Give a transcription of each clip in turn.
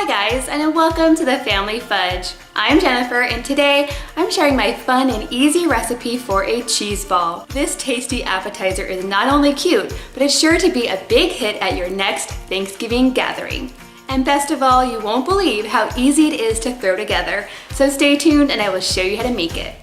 Hi guys, and welcome to the Family Fudge. I'm Jennifer, and today I'm sharing my fun and easy recipe for a cheese ball. This tasty appetizer is not only cute, but it's sure to be a big hit at your next Thanksgiving gathering. And best of all, you won't believe how easy it is to throw together. So stay tuned and I will show you how to make it.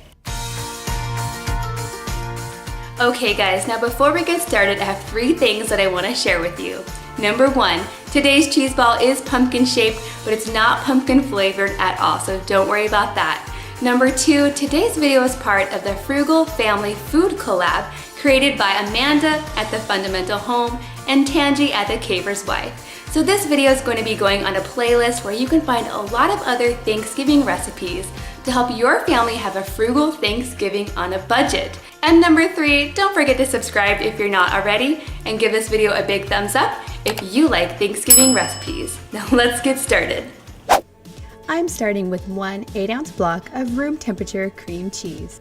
Okay guys, now before we get started, I have 3 things that I want to share with you. Number 1, today's cheese ball is pumpkin shaped, but it's not pumpkin flavored at all, so don't worry about that. Number 2, today's video is part of the Frugal Family Food Collab created by Amanda at the Fundamental Home and Tangi at the Caver's Wife. So this video is going to be going on a playlist where you can find a lot of other Thanksgiving recipes to help your family have a frugal Thanksgiving on a budget. And number 3, don't forget to subscribe if you're not already, and give this video a big thumbs up if you like Thanksgiving recipes. Now let's get started. I'm starting with 1 8-ounce block of room temperature cream cheese.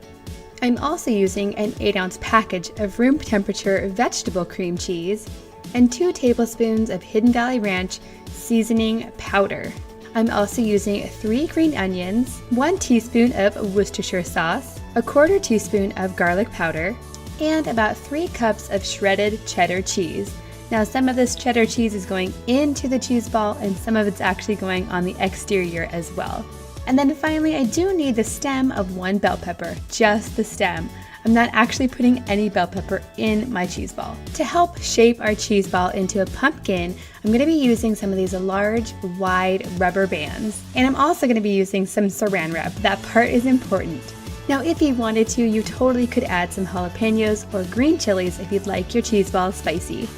I'm also using an 8-ounce package of room temperature vegetable cream cheese and 2 tablespoons of Hidden Valley Ranch seasoning powder. I'm also using 3 green onions, 1 teaspoon of Worcestershire sauce, 1/4 teaspoon of garlic powder, and about 3 cups of shredded cheddar cheese. Now some of this cheddar cheese is going into the cheese ball and some of it's actually going on the exterior as well. And then finally, I do need the stem of 1 bell pepper, just the stem. I'm not actually putting any bell pepper in my cheese ball. To help shape our cheese ball into a pumpkin, I'm going to be using some of these large, wide rubber bands. And I'm also going to be using some saran wrap. That part is important. Now if you wanted to, you totally could add some jalapenos or green chilies if you'd like your cheese ball spicy.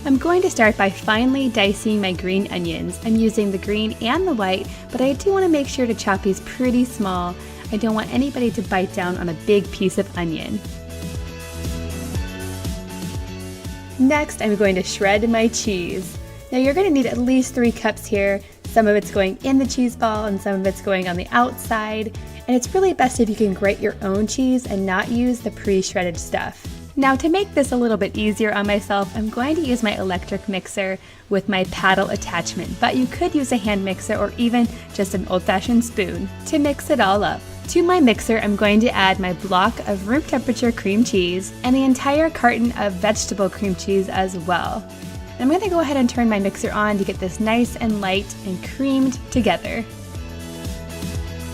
I'm going to start by finely dicing my green onions. I'm using the green and the white, but I do want to make sure to chop these pretty small. I don't want anybody to bite down on a big piece of onion. Next, I'm going to shred my cheese. Now you're going to need at least 3 cups here. Some of it's going in the cheese ball and some of it's going on the outside. And it's really best if you can grate your own cheese and not use the pre-shredded stuff. Now to make this a little bit easier on myself, I'm going to use my electric mixer with my paddle attachment, but you could use a hand mixer or even just an old-fashioned spoon to mix it all up. To my mixer, I'm going to add my block of room temperature cream cheese and the entire carton of vegetable cream cheese as well. I'm going to go ahead and turn my mixer on to get this nice and light and creamed together.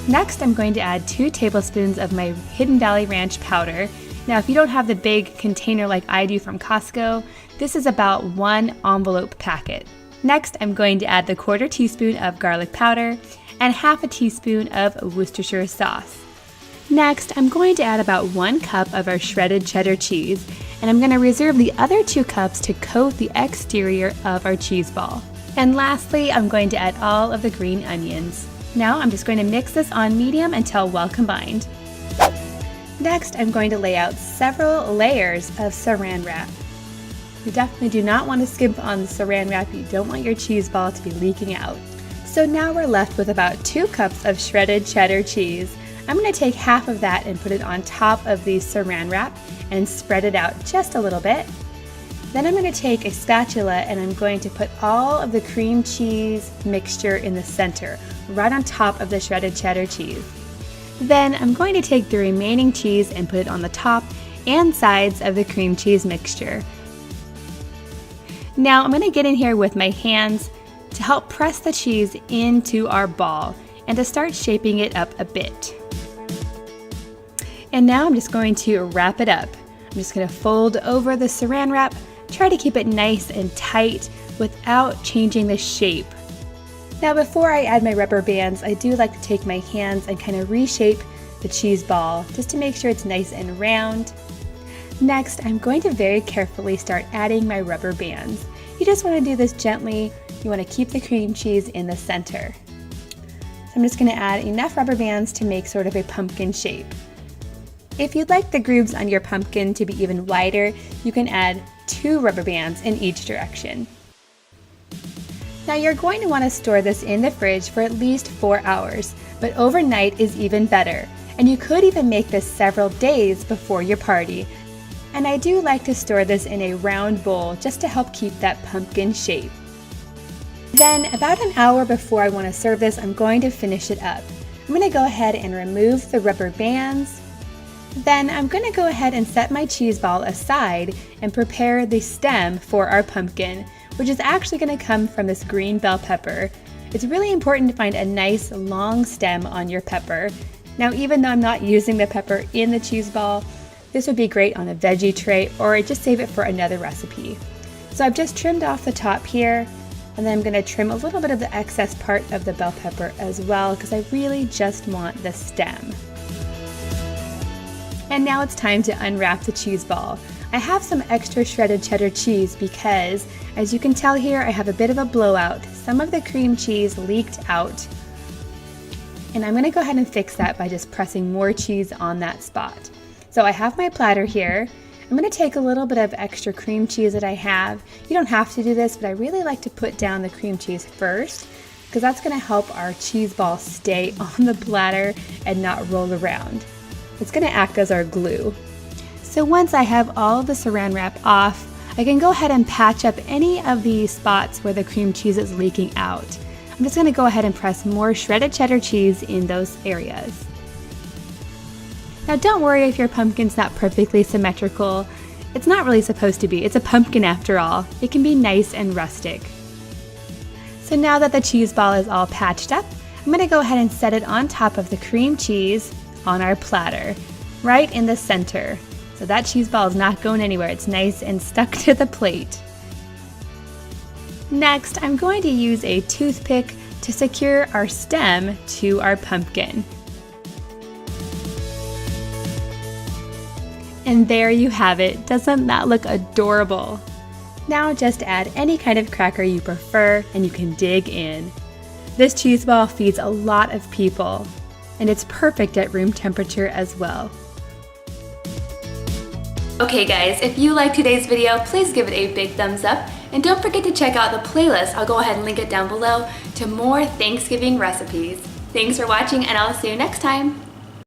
Next, I'm going to add 2 tablespoons of my Hidden Valley Ranch powder. Now, if you don't have the big container like I do from Costco, this is about 1 envelope packet. Next, I'm going to add the 1/4 teaspoon of garlic powder and 1/2 teaspoon of Worcestershire sauce. Next, I'm going to add about 1 cup of our shredded cheddar cheese, and I'm going to reserve the other 2 cups to coat the exterior of our cheese ball. And lastly, I'm going to add all of the green onions. Now, I'm just going to mix this on medium until well combined. Next, I'm going to lay out several layers of saran wrap. You definitely do not want to skimp on the saran wrap. You don't want your cheese ball to be leaking out. So now we're left with about 2 cups of shredded cheddar cheese. I'm going to take half of that and put it on top of the saran wrap and spread it out just a little bit. Then I'm going to take a spatula and I'm going to put all of the cream cheese mixture in the center, right on top of the shredded cheddar cheese. Then I'm going to take the remaining cheese and put it on the top and sides of the cream cheese mixture. Now I'm going to get in here with my hands to help press the cheese into our ball and to start shaping it up a bit. And now I'm just going to wrap it up. I'm just going to fold over the saran wrap, try to keep it nice and tight without changing the shape. Now before I add my rubber bands, I do like to take my hands and kind of reshape the cheese ball just to make sure it's nice and round. Next, I'm going to very carefully start adding my rubber bands. You just want to do this gently. You want to keep the cream cheese in the center. So I'm just going to add enough rubber bands to make sort of a pumpkin shape. If you'd like the grooves on your pumpkin to be even wider, you can add 2 rubber bands in each direction. Now you're going to want to store this in the fridge for at least 4 hours, but overnight is even better. And you could even make this several days before your party. And I do like to store this in a round bowl just to help keep that pumpkin shape. Then about an hour before I want to serve this, I'm going to finish it up. I'm going to go ahead and remove the rubber bands. Then I'm going to go ahead and set my cheese ball aside and prepare the stem for our pumpkin, which is actually going to come from this green bell pepper. It's really important to find a nice long stem on your pepper. Now, even though I'm not using the pepper in the cheese ball, this would be great on a veggie tray or just save it for another recipe. So I've just trimmed off the top here, and then I'm going to trim a little bit of the excess part of the bell pepper as well because I really just want the stem. And now it's time to unwrap the cheese ball. I have some extra shredded cheddar cheese because, as you can tell here, I have a bit of a blowout. Some of the cream cheese leaked out. And I'm going to go ahead and fix that by just pressing more cheese on that spot. So I have my platter here. I'm going to take a little bit of extra cream cheese that I have. You don't have to do this, but I really like to put down the cream cheese first because that's going to help our cheese ball stay on the platter and not roll around. It's going to act as our glue. So once I have all of the saran wrap off, I can go ahead and patch up any of the spots where the cream cheese is leaking out. I'm just going to go ahead and press more shredded cheddar cheese in those areas. Now don't worry if your pumpkin's not perfectly symmetrical. It's not really supposed to be. It's a pumpkin after all. It can be nice and rustic. So now that the cheese ball is all patched up, I'm going to go ahead and set it on top of the cream cheese on our platter, right in the center. So that cheese ball is not going anywhere. It's nice and stuck to the plate. Next, I'm going to use a toothpick to secure our stem to our pumpkin. And there you have it. Doesn't that look adorable? Now just add any kind of cracker you prefer and you can dig in. This cheese ball feeds a lot of people, and it's perfect at room temperature as well. Okay guys, if you liked today's video, please give it a big thumbs up, and don't forget to check out the playlist. I'll go ahead and link it down below to more Thanksgiving recipes. Thanks for watching, and I'll see you next time.